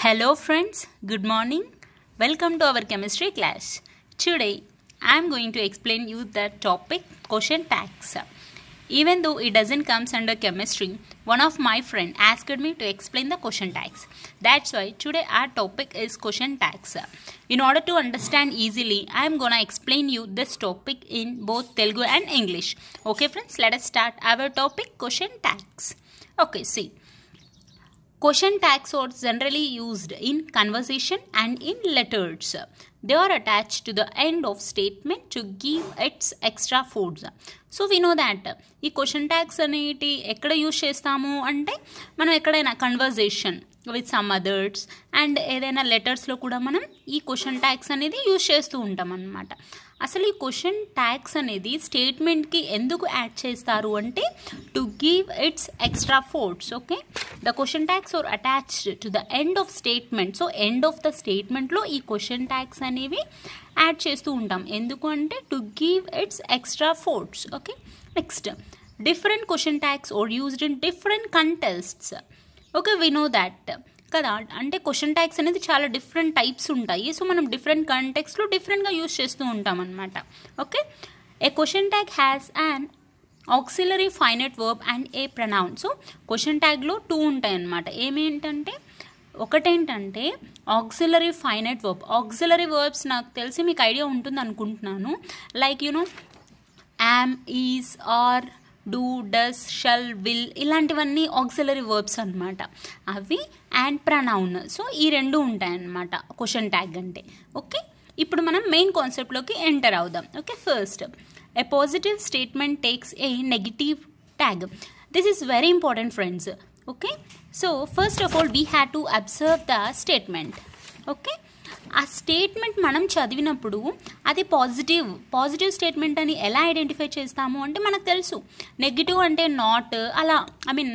Hello friends, good morning. Welcome to our chemistry class. Today I am going to explain you the topic quotient tags. Even though it doesn't comes under chemistry, one of my friend asked me to explain the quotient tags. That's why today our topic is quotient tags. In order to understand easily, I am gonna explain you this topic in both Telugu and English. Okay friends, let us start our topic quotient tags. Okay, see. Quotient tags are generally used in conversation and in letters. They are attached to the end of statement to give its extra force. So we know that ఈ question tags అనేటి ఎక్కడ use చేస్తాము అంటే మనం ఎక్కడైనా conversation with some others and ఏదైనా లెటర్స్లో కూడా మనం ఈ క్వశ్చన్ ట్యాగ్స్ అనేది యూజ్ చేస్తూ ఉంటాం అన్నమాట. అసలు ఈ క్వశ్చన్ ట్యాగ్స్ అనేది స్టేట్మెంట్కి ఎందుకు యాడ్ చేస్తారు అంటే to give its extra force. Okay, the question tags are attached to the end of statement. So end of the స్టేట్మెంట్లో ఈ క్వశ్చన్ ట్యాగ్స్ అనేవి యాడ్ చేస్తూ ఉంటాం. ఎందుకు అంటే to give its extra force. Okay, next different question tags are used in different contests. Okay, we know that కదా, అంటే question tags అనేది చాలా డిఫరెంట్ టైప్స్ ఉంటాయి. సో మనం డిఫరెంట్ కంటెక్స్లో డిఫరెంట్గా యూజ్ చేస్తూ ఉంటాం అనమాట. Okay, a question tag has an auxiliary finite verb and a pronoun. So question ట్యాగ్లో టూ ఉంటాయి అన్నమాట. ఏమేంటంటే ఒకటేంటంటే auxiliary finite verb. Auxiliary verbs నాకు తెలిసి మీకు ఐడియా ఉంటుంది అనుకుంటున్నాను. Like you know am, is, are, do, does, shall, will ఇలాంటివన్నీ ఆక్సిలరీ వర్బ్స్ అనమాట. అవి అండ్ ప్రనౌన్. సో ఈ రెండు ఉంటాయన్నమాట క్వశ్చన్ ట్యాగ్ అంటే. ఓకే, ఇప్పుడు మనం మెయిన్ కాన్సెప్ట్లోకి ఎంటర్ అవుదాం. Okay, first A positive statement takes A negative tag. This is very important friends. Okay, so first of all we have to observe the statement. Okay, ఆ statement మనం చదివినప్పుడు అది positive statement అని ఎలా identify చేస్తాము అంటే మనకు తెలుసు నెగిటివ్ అంటే నాట్, అలా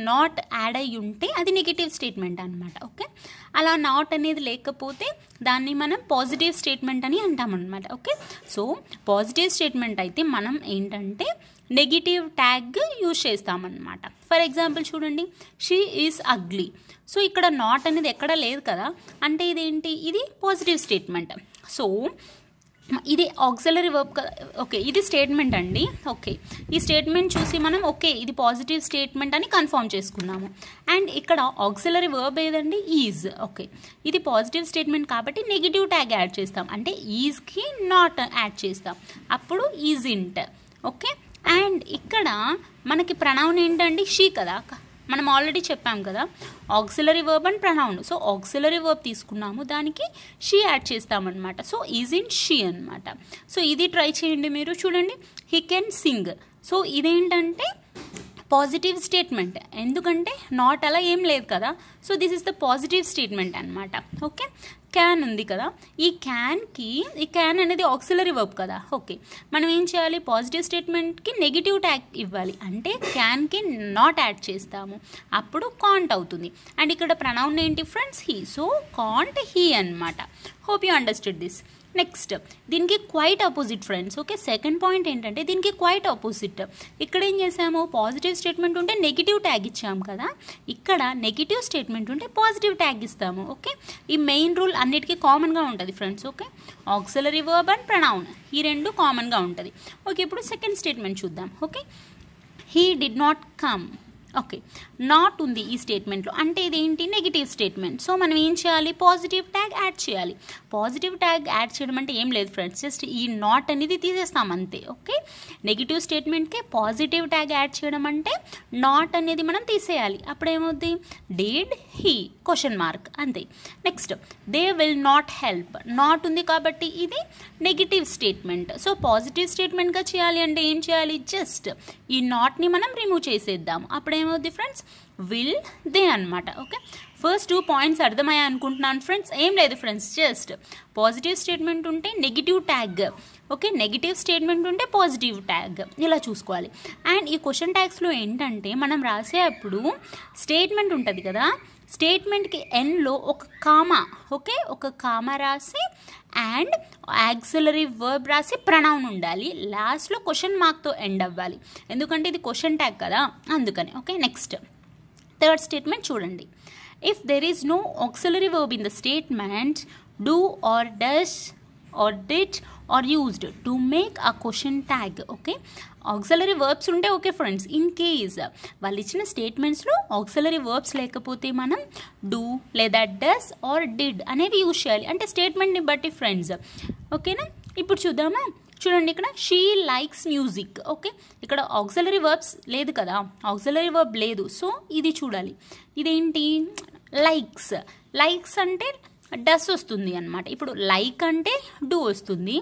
నాట్ యాడ్ అయ్యి ఉంటే అది నెగిటివ్ స్టేట్మెంట్ అనమాట. ఓకే, అలా నాట్ అనేది లేకపోతే దాన్ని మనం పాజిటివ్ స్టేట్మెంట్ అని అంటామన్నమాట. ఓకే, సో పాజిటివ్ స్టేట్మెంట్ అయితే మనం ఏంటంటే నెగిటివ్ ట్యాగ్ యూజ్ చేస్తామన్నమాట. ఫర్ ఎగ్జాంపుల్ చూడండి, షీ ఈజ్ అగ్లీ. సో ఇక్కడ నాట్ అనేది ఎక్కడ లేదు కదా, అంటే ఇదేంటి, ఇది పాజిటివ్ స్టేట్మెంట్. సో ఇది ఆక్సిలరీ వర్బ్ కదా. ఓకే, ఇది స్టేట్మెంట్ అండి. ఓకే, ఈ స్టేట్మెంట్ చూసి మనం ఓకే ఇది పాజిటివ్ స్టేట్మెంట్ అని కన్ఫర్మ్ చేసుకున్నాము. అండ్ ఇక్కడ ఆక్సిలరీ వర్బ్ ఏదండి, ఈజ్. ఓకే, ఇది పాజిటివ్ స్టేట్మెంట్ కాబట్టి నెగిటివ్ ట్యాగ్ యాడ్ చేస్తాం, అంటే ఈజ్కి నాట్ యాడ్ చేస్తాం, అప్పుడు ఈజింట్. ఓకే, అండ్ ఇక్కడ మనకి ప్రనౌన్ ఏంటండి, షీ కదా. మనం ఆల్రెడీ చెప్పాం కదా auxiliary verb and pronoun. So auxiliary verb తీసుకున్నాము, దానికి షీ యాడ్ చేస్తామన్నమాట. సో ఈజ్ ఇన్ షీ అనమాట. సో ఇది ట్రై చేయండి మీరు, చూడండి హీ కెన్ సింగ్. సో ఇదేంటంటే పాజిటివ్ స్టేట్మెంట్, ఎందుకంటే నాట్ అలా ఏం లేదు కదా. So this is the positive statement అనమాట. ఓకే, క్యాన్ ఉంది కదా, ఈ క్యాన్ అనేది ఆక్సిలరీ వర్బ్ కదా. ఓకే, మనం ఏం చేయాలి, పాజిటివ్ స్టేట్మెంట్కి నెగిటివ్ ట్యాగ్ ఇవ్వాలి, అంటే క్యాన్కి నాట్ యాడ్ చేస్తాము, అప్పుడు కాంట్ అవుతుంది. అండ్ ఇక్కడ ప్రనౌన్ ఏంటి friends, he. So can't he అనమాట. Hope you understood this. Next దీనికి quite opposite friends. Okay, second point ఏంటంటే దీనికి క్వైట్ ఆపోజిట్. ఇక్కడ ఏం చేసాము, పాజిటివ్ స్టేట్మెంట్ ఉంటే నెగిటివ్ ట్యాగ్ ఇచ్చాము కదా, ఇక్కడ నెగిటివ్ స్టేట్మెంట్ ఉంటే పాజిటివ్ ట్యాగ్ ఇస్తాము. ఓకే, ఈ మెయిన్ రూల్ అన్నిటికీ కామన్గా ఉంటుంది friends. Okay, auxiliary verb and pronoun ఈ రెండు కామన్గా ఉంటుంది. ఓకే, ఇప్పుడు సెకండ్ స్టేట్మెంట్ చూద్దాం. Okay, he did not come. Okay, not ఉంది ఈ స్టేట్మెంట్లో, అంటే ఇదేంటి నెగిటివ్ స్టేట్మెంట్. సో మనం ఏం చేయాలి, పాజిటివ్ ట్యాగ్ యాడ్ చేయాలి. పాజిటివ్ ట్యాగ్ యాడ్ చేయడం అంటే ఏం లేదు ఫ్రెండ్స్, జస్ట్ ఈ నాట్ అనేది తీసేస్తాం అంతే. ఓకే, నెగిటివ్ స్టేట్మెంట్కే పాజిటివ్ ట్యాగ్ యాడ్ చేయడం అంటే నాట్ అనేది మనం తీసేయాలి. అప్పుడు ఏమవుద్ది, డిడ్ హీ క్వశ్చన్ మార్క్ అంతే. Next they will not help. Not ఉంది కాబట్టి ఇది నెగిటివ్ స్టేట్మెంట్. సో పాజిటివ్ స్టేట్మెంట్గా చేయాలి అంటే ఏం చేయాలి, జస్ట్ ఈ నాట్ని మనం రిమూవ్ చేసేద్దాం. అప్పుడు ఏమవుద్ది ఫ్రెండ్స్, విల్ దే అనమాట. ఓకే, ఫస్ట్ 2 పాయింట్స్ అర్థమయ్యా అనుకుంటున్నాను ఫ్రెండ్స్. ఏం లేదు ఫ్రెండ్స్, జస్ట్ పాజిటివ్ స్టేట్మెంట్ ఉంటే negative tag, okay, negative statement ఉంటే పాజిటివ్ ట్యాగ్, ఇలా చూసుకోవాలి. అండ్ ఈ క్వశ్చన్ ట్యాగ్స్లో ఏంటంటే మనం రాసేటప్పుడు స్టేట్మెంట్ ఉంటుంది కదా, స్టేట్మెంట్కి ఎండ్లో ఒక కామా, ఓకే, ఒక కామా రాసి అండ్ ఆక్సిలరీ వర్బ్ రాసి ప్రనౌన్ ఉండాలి, లాస్ట్లో క్వశ్చన్ మార్క్తో ఎండ్ అవ్వాలి, ఎందుకంటే ఇది క్వశ్చన్ ట్యాగ్ కదా అందుకని. ఓకే, నెక్స్ట్ థర్డ్ స్టేట్మెంట్ చూడండి, if there is no auxiliary verb in the statement, do or does or did or used to make a question tag. Okay, auxiliary verbs ఉంటే okay friends. In case వాళ్ళు ఇచ్చిన స్టేట్మెంట్స్లో auxiliary verbs లేకపోతే మనం do లేదా does or did అనేవి use చేయాలి, అంటే స్టేట్మెంట్ని బట్టి ఫ్రెండ్స్. ఓకేనా, ఇప్పుడు చూద్దామా. చూడండి, ఇక్కడ షీ లైక్స్ మ్యూజిక్. ఓకే, ఇక్కడ ఆక్సిలరీ వర్బ్స్ లేదు కదా, ఆక్సిలరీ వర్బ్ లేదు, సో ఇది చూడాలి. ఇదేంటి, లైక్స్. లైక్స్ అంటే డస్ వస్తుంది అనమాట. ఇప్పుడు లైక్ అంటే డూ వస్తుంది,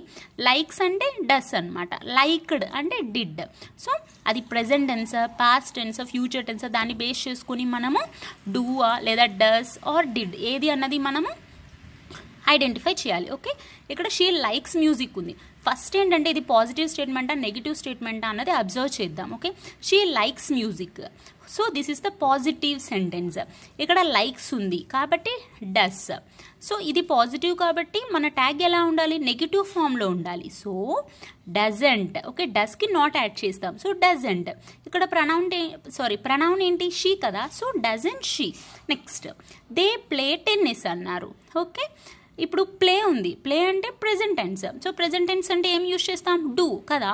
లైక్స్ అంటే డస్ అనమాట, లైక్డ్ అంటే డిడ్. సో అది present tense, past tense, future tense, దాన్ని బేస్ చేసుకుని మనము డూవా లేదా డస్ ఆర్ డిడ్ ఏది అన్నది మనము ఐడెంటిఫై చేయాలి. ఓకే, ఇక్కడ షీ లైక్స్ మ్యూజిక్ ఉంది. ఫస్ట్ ఏంటంటే ఇది పాజిటివ్ స్టేట్మెంటా నెగిటివ్ స్టేట్మెంటా అన్నది అబ్జర్వ్ చేద్దాం. Okay, she likes music, so this is the positive sentence. ఇక్కడ లైక్స్ ఉంది కాబట్టి డస్, సో ఇది పాజిటివ్ కాబట్టి మన ట్యాగ్ ఎలా ఉండాలి, నెగిటివ్ ఫామ్లో ఉండాలి. So doesn't. ఓకే, డస్కి నాట్ యాడ్ చేస్తాం, సో డజంట్. ఇక్కడ ప్రనౌన్ ఏంటి, షీ కదా, so doesn't she. Next, they play tennis అన్నారు. ఓకే, ఇప్పుడు ప్లే ఉంది, ప్లే అంటే present tense, so present tense అంటే ఏం యూజ్ చేస్తాం, డూ కదా.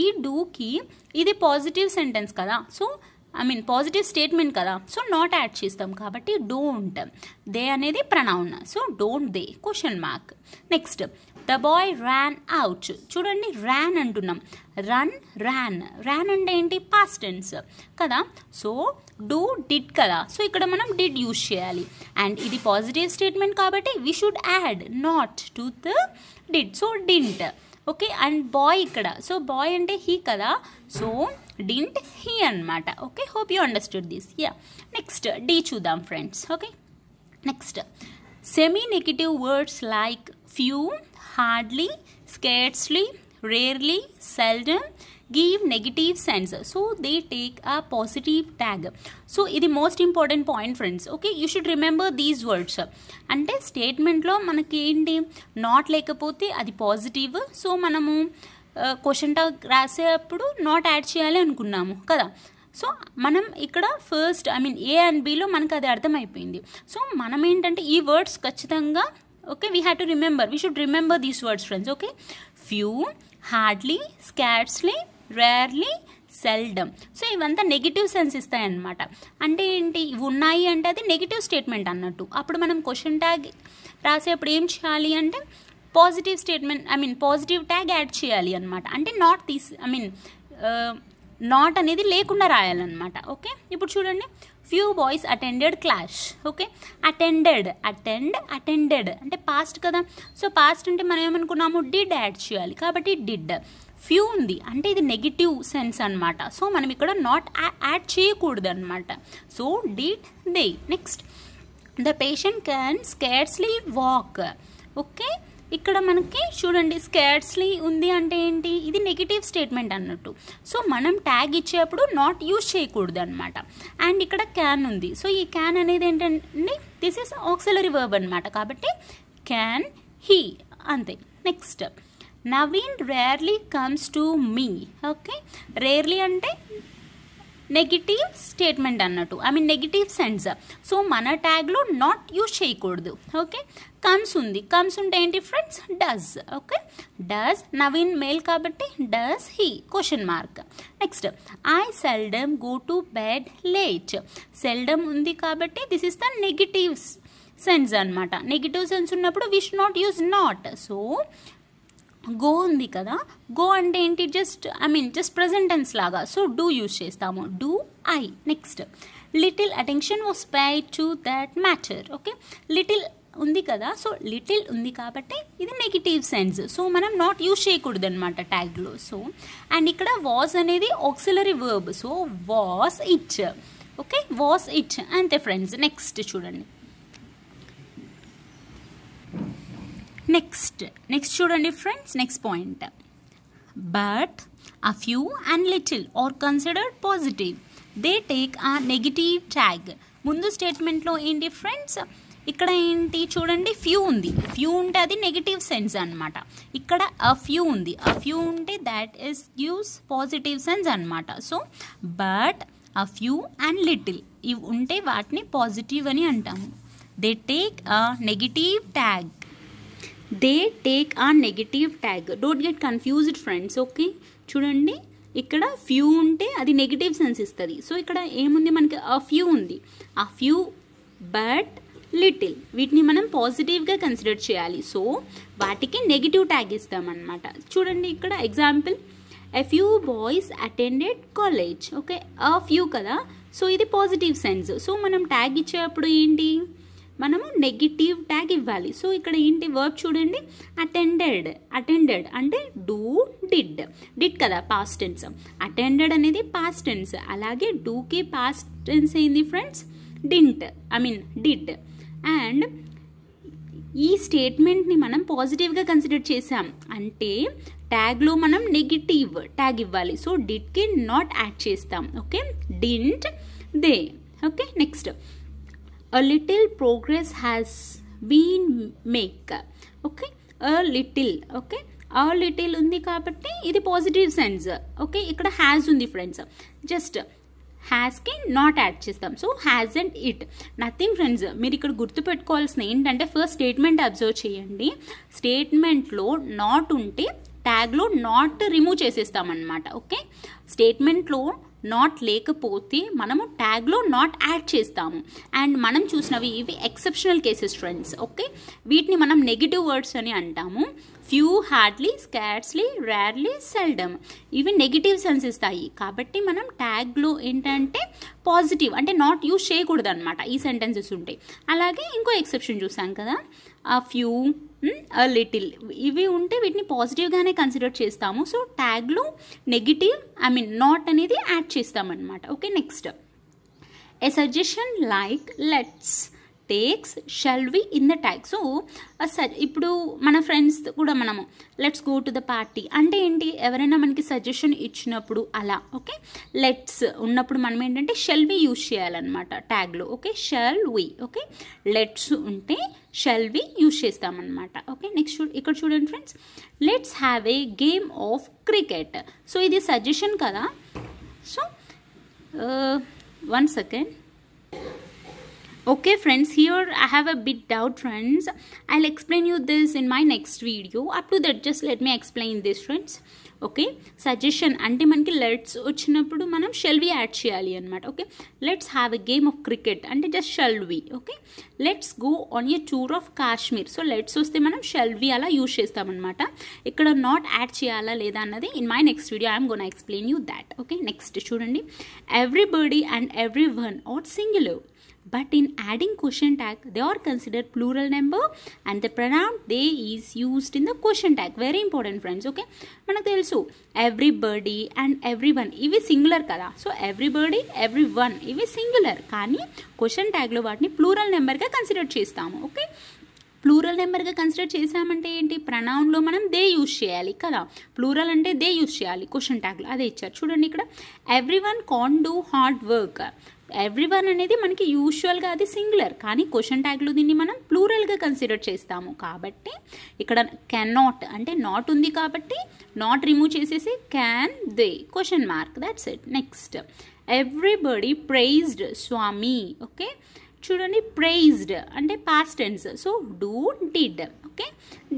ఈ డూకి ఇది పాజిటివ్ సెంటెన్స్ కదా, సో పాజిటివ్ స్టేట్మెంట్ కదా, సో నాట్ యాడ్ చేస్తాం కాబట్టి డోంట్. దే అనేది pronoun, so don't they question mark. Next, the bye Ryan out. చూడండి, ర్యాన్ అంటున్నాం, ర్యాన్ అంటే ఏంటి, పాస్ట్ టెన్స్ కదా, సో డూ డిడ్ కదా, సో ఇక్కడ మనం డిడ్ యూజ్ చేయాలి. అండ్ ఇది పాజిటివ్ స్టేట్మెంట్ కాబట్టి we should add not to the did, so didn't. Okay, and boy ఇక్కడ, సో బాయ్ అంటే హీ కదా, సో డింట్ హీ అనమాట. Okay, hope you understood this. Ya, next డి చూద్దాం friends. Okay, next, semi negative words like few, hardly, scarcely, rarely, seldom give negative sense, so they take a positive tag. So ఇది most important point friends. Okay, you should remember these words. అంటే స్టేట్మెంట్లో మనకి ఏంటి, not లేకపోతే అది positive, so మనము question tag రాసేటప్పుడు not add చేయాలి అనుకున్నాము కదా. సో మనం ఇక్కడ ఫస్ట్ ఏ అండ్ బిలో మనకు అది అర్థమైపోయింది. సో మనం ఏంటంటే ఈ వర్డ్స్ ఖచ్చితంగా, okay, we have to remember, we should remember these words friends. Okay, few, hardly, scarcely, rarely, seldom, so ఇవంతా నెగిటివ్ సెన్స్ ఇస్తాయన్నమాట. అంటే ఏంటి, ఇవి ఉన్నాయి అంటే అది నెగిటివ్ స్టేట్మెంట్ అన్నట్టు. అప్పుడు మనం క్వశ్చన్ ట్యాగ్ రాసేప్పుడు ఏం చేయాలి అంటే positive statement positive tag add చేయాలి అనమాట. అంటే నాట్ అనేది లేకుండా రాయాలన్నమాట. ఓకే, ఇప్పుడు చూడండి, few boys attended class. Okay, attended అంటే పాస్ట్ కదా, సో పాస్ట్ అంటే మనం ఏమనుకున్నాము, డిడ్ యాడ్ చేయాలి కాబట్టి డిడ్. ఫ్యూ ఉంది అంటే ఇది నెగిటివ్ సెన్స్ అనమాట, సో మనం ఇక్కడ నాట్ యాడ్ చేయకూడదు అనమాట. So did they. Next, the patient can scarcely walk. Okay, ఇక్కడ మనకి చూడండి, స్కేర్స్లీ ఉంది అంటే ఏంటి, ఇది నెగిటివ్ స్టేట్మెంట్ అన్నట్టు, సో మనం ట్యాగ్ ఇచ్చేప్పుడు నాట్ యూజ్ చేయకూడదు అనమాట. అండ్ ఇక్కడ క్యాన్ ఉంది, సో ఈ క్యాన్ అనేది ఏంటంటే దిస్ ఈస్ ఆక్సిలరీ వర్బ్ అనమాట, కాబట్టి క్యాన్, హీ, అంతే. Next, Naveen rarely comes to me. Okay, rarely అంటే నెగిటివ్ స్టేట్మెంట్ అన్నట్టు, నెగిటివ్ సెన్స్, సో మన ట్యాగ్లో నాట్ యూజ్ చేయకూడదు. ఓకే, కమ్స్ ఉంది, కమ్స్ ఉంటే ఏంటి friends, does. Okay, does, Naveen male కాబట్టి does he question mark. Next, I seldom go to bed late. Seldom ఉంది కాబట్టి this is the negative sense అనమాట. నెగిటివ్ సెన్స్ ఉన్నప్పుడు we should not use not. So go ఉంది కదా, go అంటే ఏంటి, just present tense లాగా, సో డూ యూజ్ చేస్తాము, do I. Next, little attention was paid to that matter. Okay, little ఉంది కదా, సో లిటిల్ ఉంది కాబట్టి ఇది నెగిటివ్ సెన్స్, సో మనం నాట్ యూజ్ చేయకూడదు అనమాట ట్యాగ్లో. సో అండ్ ఇక్కడ వాస్ అనేది auxiliary verb, so was it. Okay, was it అంతే ఫ్రెండ్స్. నెక్స్ట్ చూడండి, నెక్స్ట్ చూడండి friends, next point, but, a few and little are considered positive, they take a negative tag. ముందు స్టేట్మెంట్లో ఏంటి ఫ్రెండ్స్, ఇక్కడ ఏంటి చూడండి, ఫ్యూ ఉంది, ఫ్యూ ఉంటే అది నెగిటివ్ సెన్స్ అనమాట. ఇక్కడ అ ఫ్యూ ఉంది, అ ఫ్యూ ఉంటే that is gives positive sense అనమాట. So but, a few and little ఇవి ఉంటే వాటిని పాజిటివ్ అని అంటాము. They take a negative tag. They take a negative tag. Don't get confused friends. Okay, చూడండి ఇక్కడ ఫ్యూ ఉంటే అది నెగిటివ్ సెన్స్ ఇస్తుంది. సో ఇక్కడ ఏముంది మనకి, ఆ ఫ్యూ ఉంది. ఆ ఫ్యూ బట్ లిటిల్, వీటిని మనం పాజిటివ్గా కన్సిడర్ చేయాలి. సో వాటికి నెగిటివ్ ట్యాగ్ ఇస్తామన్నమాట. చూడండి ఇక్కడ example, a few boys attended college. Okay, ఆ ఫ్యూ కదా, సో ఇది పాజిటివ్ సెన్స్. సో మనం ట్యాగ్ ఇచ్చేటప్పుడు ఏంటి, మనము నెగిటివ్ ట్యాగ్ ఇవ్వాలి. సో ఇక్కడ ఏంటి వర్బ్ చూడండి, అటెండెడ్. అటెండెడ్ అంటే డూ డిడ్. డిడ్ కదా పాస్ట్ టెన్స్, అటెండెడ్ అనేది పాస్ట్ టెన్స్. అలాగే డూకి పాస్ట్ టెన్స్ ఏంది ఫ్రెండ్స్, డింట్, డిడ్. అండ్ ఈ స్టేట్మెంట్ని మనం పాజిటివ్గా కన్సిడర్ చేసాం అంటే ట్యాగ్లో మనం నెగిటివ్ ట్యాగ్ ఇవ్వాలి. సో డిడ్కి నాట్ యాడ్ చేస్తాం. Okay, didn't, they. Okay, next, a little progress has been made. Okay, a little. Okay, a little ఉంది కాబట్టి ఇది పాజిటివ్ సెన్స్. ఓకే, ఇక్కడ హ్యాస్ ఉంది ఫ్రెండ్స్, జస్ట్ హ్యాస్కి నాట్ యాడ్ చేస్తాం. So has and it, nothing friends. మీరు ఇక్కడ గుర్తుపెట్టుకోవాల్సిన ఏంటంటే ఫస్ట్ స్టేట్మెంట్ అబ్జర్వ్ చేయండి. స్టేట్మెంట్లో నాట్ ఉంటే ట్యాగ్లో నాట్ రిమూవ్ చేసేస్తామన్నమాట. ఓకే, స్టేట్మెంట్లో నాట్ లేకపోతే మనము ట్యాగ్లో నాట్ యాడ్ చేస్తాము. అండ్ మనం చూసినవి ఇవి ఎక్సెప్షనల్ కేసెస్ ఫ్రెండ్స్. ఓకే, వీటిని మనం నెగిటివ్ వర్డ్స్ అని అంటాము. Few, hardly, scarcely, rarely, seldom, ఇవి నెగిటివ్ సెన్స్ ఇస్తాయి. కాబట్టి మనం ట్యాగ్లో ఏంటంటే పాజిటివ్ అంటే నాట్ యూజ్ చేయకూడదు అనమాట ఈ సెంటెన్సెస్ ఉంటాయి. అలాగే ఇంకో ఎక్సెప్షన్ చూసాం కదా, ఆ ఫ్యూ, అ లిటిల్, ఇవి ఉంటే వీటిని పాజిటివ్గానే కన్సిడర్ చేస్తాము. సో ట్యాగ్లో నెగిటివ్ నాట్ అనేది యాడ్ చేస్తామన్నమాట. Okay, next, a suggestion like let's takes shall we in the tag. So ఇప్పుడు మన ఫ్రెండ్స్ కూడా మనము let's go to the party అంటే ఏంటి, ఎవరైనా మనకి సజెషన్ ఇచ్చినప్పుడు అలా. ఓకే, లెట్స్ ఉన్నప్పుడు మనం ఏంటంటే షల్ వి యూజ్ చేయాలన్నమాట ట్యాగ్లో. Okay, shall we. Okay, let's ఉంటే షల్ వి యూజ్ చేస్తామన్నమాట. ఓకే, నెక్స్ట్ ఇక్కడ చూడండి friends, let's have a game of cricket. So ఇది సజెషన్ కదా. So 1 second. Okay friends, here I have a bit doubt friends. I'll explain you this in my next video. Up to that just let me explain this friends. Okay, suggestion అంటే మనకి let's వచ్చినప్పుడు మనం shall we add చేయాలి అనమాట. Okay, let's have a game of cricket అంటే just shall we. Okay, let's go on a tour of Kashmir. So let's వస్తే మనం shall we అలా యూజ్ చేస్తామన్నమాట. ఇక్కడ నాట్ యాడ్ చేయాలా లేదా అన్నది in my next video I'm gonna explain you that. Okay, next చూడండి, everybody and every one are singular. But in adding question tag, they are considered plural number and the pronoun they is used in the question tag. Very important friends. Okay, manaku telusu everybody and everyone ivi singular kada. So everybody, everyone ivi singular కానీ question tag లో వాటిని plural number గా consider చేస్తాము. Okay, plural నెంబర్గా consider చేసామంటే ఏంటి, ప్రనౌన్లో మనం they use చేయాలి కదా. ప్లూరల్ అంటే దే యూజ్ చేయాలి క్వశ్చన్ ట్యాగ్లో, అదే ఇచ్చారు చూడండి ఇక్కడ. Everyone can do hard work. Everyone అనేది మనకి యూజువల్గా అది సింగులర్ కానీ క్వశ్చన్ ట్యాగ్లో దీన్ని మనం ప్లూరల్గా కన్సిడర్ చేస్తాము. కాబట్టి ఇక్కడ కెన్ నాట్ అంటే నాట్ ఉంది కాబట్టి నాట్ రిమూవ్ చేసేసి can they question mark, that's it. Next, everybody praised Swami. Okay, చూడండి ప్రైజ్డ్ అంటే past tense. So do, did. Okay,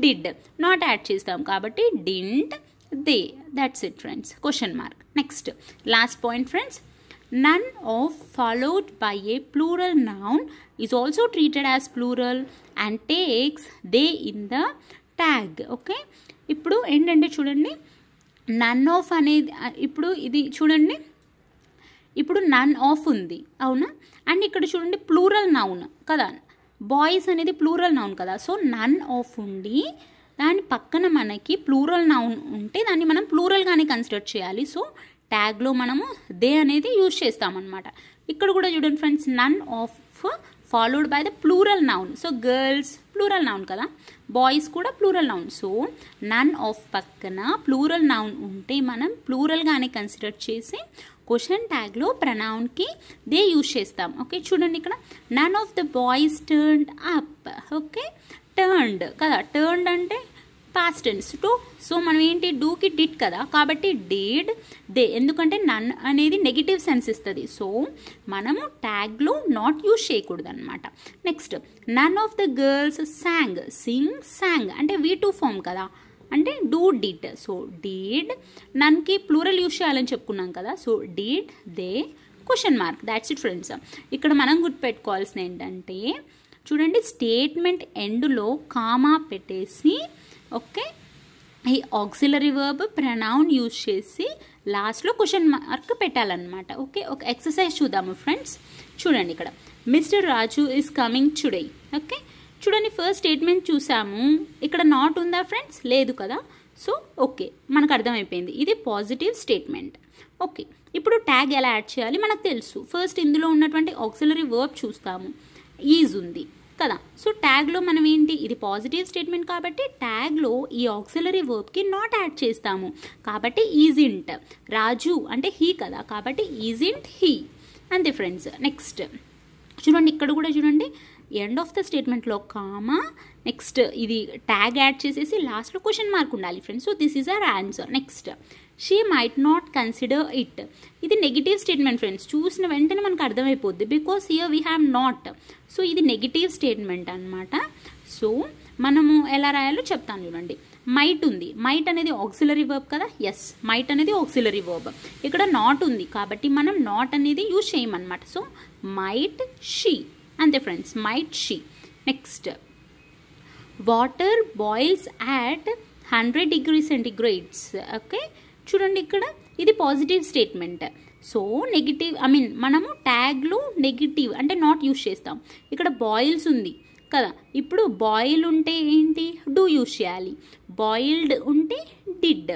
did not add చేస్తాం కాబట్టి didn't, they, that's it friends, question mark. Next last point friends, none of followed by a plural noun is also treated as plural and takes they in the tag. Okay, ఇప్పుడు ఏంటంటే చూడండి none of అనేది, ఇప్పుడు ఇది చూడండి, ఇప్పుడు none of ఉంది అవునా, అండ్ ఇక్కడ చూడండి ప్లూరల్ నౌన్ కదా, బాయ్స్ అనేది ప్లూరల్ నౌన్ కదా. సో నన్ ఆఫ్ ఉండి దాని పక్కన మనకి ప్లూరల్ నౌన్ ఉంటే దాన్ని మనం ప్లూరల్గానే కన్సిడర్ చేయాలి. సో ట్యాగ్లో మనము దే అనేది యూజ్ చేస్తామన్నమాట. ఇక్కడ కూడా చూడండి friends, none of followed by the plural noun. So girls plural noun కదా, బాయ్స్ కూడా plural noun. So none of పక్కన ప్లూరల్ నౌన్ ఉంటే మనం ప్లూరల్గానే కన్సిడర్ చేసి క్వశ్చన్ ట్యాగ్లో ప్రనౌన్కి దే యూజ్ చేస్తాం. ఓకే, చూడండి ఇక్కడ none of the boys turned up. Okay, turned కదా, టర్న్డ్ అంటే పాస్ట్ టెన్స్. సో మనం ఏంటి డూకి డిడ్ కదా, కాబట్టి డిడ్ దే, ఎందుకంటే నన్ అనేది నెగిటివ్ సెన్స్ ఇస్తుంది. సో మనము ట్యాగ్లో నాట్ యూజ్ చేయకూడదు అనమాట. Next none of the girls sang, sing sang అంటే V2 ఫామ్ కదా, అంటే డూ డిడ్. సో డిడ్, నన్కి ప్లూరల్ యూజ్ చేయాలని చెప్పుకున్నాం కదా, so did they question mark. That's it friends. ఇక్కడ మనం గుర్తుపెట్టుకోవాల్సింది ఏంటంటే చూడండి, స్టేట్మెంట్ ఎండ్లో కామా పెట్టేసి ఓకే ఈ ఆక్సిలరీ వర్బ్ ప్రనౌన్ యూజ్ చేసి లాస్ట్లో క్వశ్చన్ మార్క్ పెట్టాలన్నమాట. ఓకే, ఒక ఎక్సర్సైజ్ చూద్దాము ఫ్రెండ్స్. చూడండి ఇక్కడ mister Raju is coming today. Okay చూడండి, ఫస్ట్ స్టేట్మెంట్ చూసాము, ఇక్కడ నాట్ ఉందా ఫ్రెండ్స్? లేదు కదా. సో ఓకే మనకు అర్థమైపోయింది, ఇది పాజిటివ్ స్టేట్మెంట్. ఓకే ఇప్పుడు ట్యాగ్ ఎలా యాడ్ చేయాలి మనకు తెలుసు. ఫస్ట్ ఇందులో ఉన్నటువంటి ఆక్సిలరీ వర్బ్ చూస్తాము, ఈజ్ ఉంది కదా. సో ట్యాగ్లో మనం ఏంటి, ఇది పాజిటివ్ స్టేట్మెంట్ కాబట్టి ట్యాగ్లో ఈ ఆక్సిలరీ వర్బ్కి నాట్ యాడ్ చేస్తాము, కాబట్టి ఈజింట్. రాజు అంటే హీ కదా, కాబట్టి ఈజింట్ హీ. అంతే ఫ్రెండ్స్. నెక్స్ట్ చూడండి, ఇక్కడ కూడా చూడండి ఎండ్ ఆఫ్ ద స్టేట్మెంట్లో కామా, నెక్స్ట్ ఇది ట్యాగ్ యాడ్ చేసేసి లాస్ట్లో క్వశ్చన్ మార్క్ ఉండాలి friends. So this is our answer. Next she might not consider it, ఇది నెగిటివ్ స్టేట్మెంట్ ఫ్రెండ్స్. చూసిన వెంటనే మనకు అర్థమైపోద్ది, because here we have not. So ఇది నెగిటివ్ స్టేట్మెంట్ అనమాట. సో మనము ఎలా రాయాలో చెప్తాను చూడండి. మైట్ ఉంది, మైట్ అనేది ఆక్సిలరీ వర్బ్ కదా, ఎస్ మైట్ అనేది ఆక్సిలరీ వర్బ్. ఇక్కడ నాట్ ఉంది కాబట్టి మనం నాట్ అనేది యూజ్ చేయమన్నమాట. సో మైట్ షీ, అంతే friends, might she. Next water boils at 100 degrees centigrades. Okay చూడండి, ఇక్కడ ఇది పాజిటివ్ స్టేట్మెంట్. సో నెగిటివ్ మనము ట్యాగ్లో నెగిటివ్ అంటే నాట్ యూజ్ చేస్తాం. ఇక్కడ బాయిల్స్ ఉంది కదా, ఇప్పుడు బాయిల్ ఉంటే ఏంటి, డూ యూజ్ చేయాలి. బాయిల్డ్ ఉంటే డిడ్,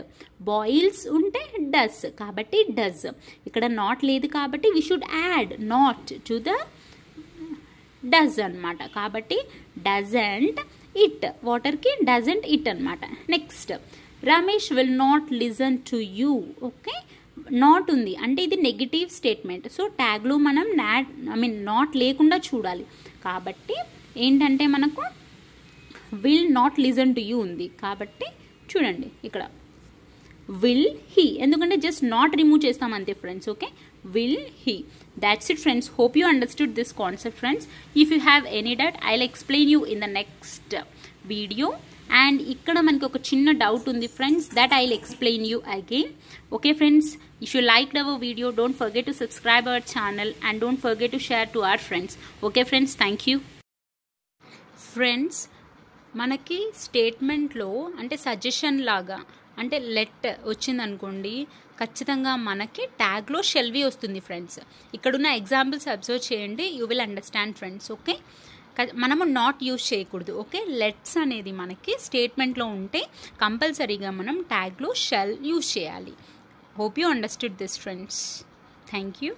బాయిల్స్ ఉంటే డస్, కాబట్టి డస్. ఇక్కడ నాట్ లేదు కాబట్టి we should add not to the does అనమాట. కాబట్టి డజంట్ ఇట్, వాటర్కి డజంట్ ఇట్ అనమాట. Next Ramesh will not listen to you. Okay not ఉంది అంటే ఇది నెగిటివ్ స్టేట్మెంట్. సో ట్యాగ్లో మనం నాట్ లేకుండా చూడాలి. కాబట్టి ఏంటంటే మనకు will not listen to you ఉంది కాబట్టి చూడండి ఇక్కడ విల్ హీ, ఎందుకంటే జస్ట్ నాట్ రిమూవ్ చేస్తాం అంతే friends. Okay will he. That's it friends. Hope you understood this concept friends. If you have any doubt I'll explain you in the next video. And ikkada manaki oka chinna doubt undi friends, that I'll explain you again. Okay friends, if you liked our video don't forget to subscribe our channel and don't forget to share to our friends. Okay friends, thank you. Friends మనకి స్టేట్మెంట్లో అంటే suggestion లాగా అంటే let వచ్చిందనుకోండి, ఖచ్చితంగా మనకి ట్యాగ్లో షెల్వి వస్తుంది friends. ఇక్కడున్న examples observe చేయండి, you will understand friends. Okay మనము నాట్ యూజ్ చేయకూడదు. ఓకే లెట్స్ అనేది మనకి స్టేట్మెంట్లో ఉంటే కంపల్సరీగా మనం ట్యాగ్లో షెల్ యూజ్ చేయాలి. Hope you understood this friends. Thank you.